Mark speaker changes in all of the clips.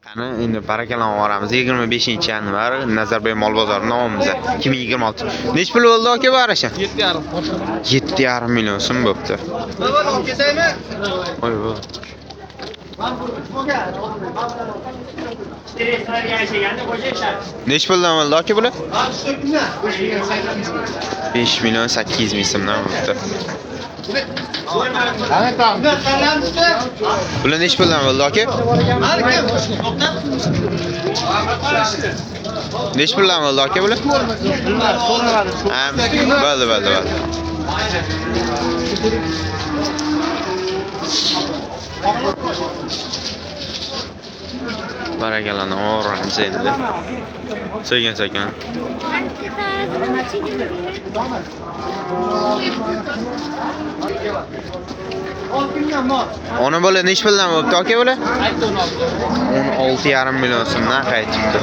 Speaker 1: Qani endi barakalon boramiz. 25-yanvar Nazarboyev mol bozori nomimizda 2026. Nech pul bo'ldi aka bu arashi?
Speaker 2: 7,5.
Speaker 1: 7,5 million so'm bo'pti.
Speaker 2: Olib ketaymi?
Speaker 1: Voy voy. Nech puldan bo'ldi aka bular? 5 million 800 ming so'mdan bo'pti. Bular nech puldan bo'ldi aka? Nech puldan bo'ldi aka bular? Bo'ldi. Barakalani o'ramiz endi. Sekin. Ona bola nech puldan bo'pti aka bular? 16,5 million so'mdan qaytibdi.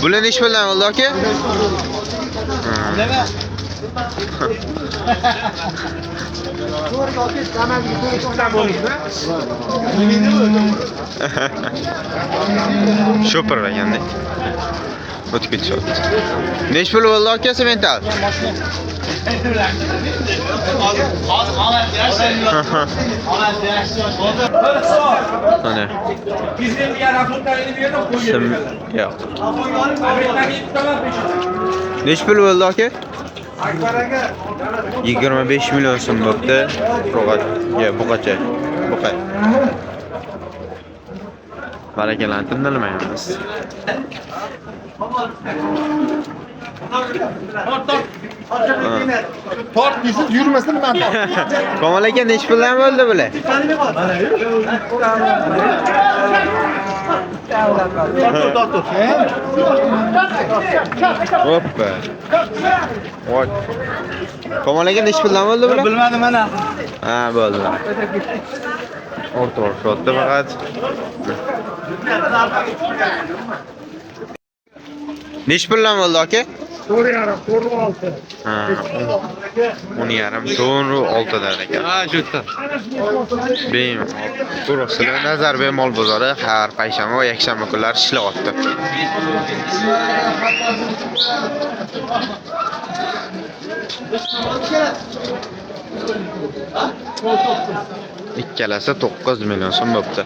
Speaker 1: Bular nech puldan bo'ldi aka? Shopper baganda. O'tib ketishyapti. Nech pul bo'ldi aka semental? Ana. Yo'q. Nech pul bo'ldi aka? 25 million so'm bo'pti. Buqacha. Barakalani tindirmaymiz.
Speaker 2: Tort desiz yurmasin men tort.
Speaker 1: Komol aka nech puldan bo'ldi bular? Hoppa. Voy. Komol aka nech puldan bo'ldi bular?
Speaker 2: Bilmadim mana.
Speaker 1: Ha, bo'ldi. O'rta faqat. Nech puldan bo'ldi aka?
Speaker 2: 4,5.
Speaker 1: Ha, 10,5 ton 6 dan ekan.
Speaker 2: Ha, jo'tta.
Speaker 1: Beem. To'g'risi Nazarboyev mol bozori har payshanba va yakshanba kunlari ishlayapti. Ikkalasi 9 million so'm bo'pti.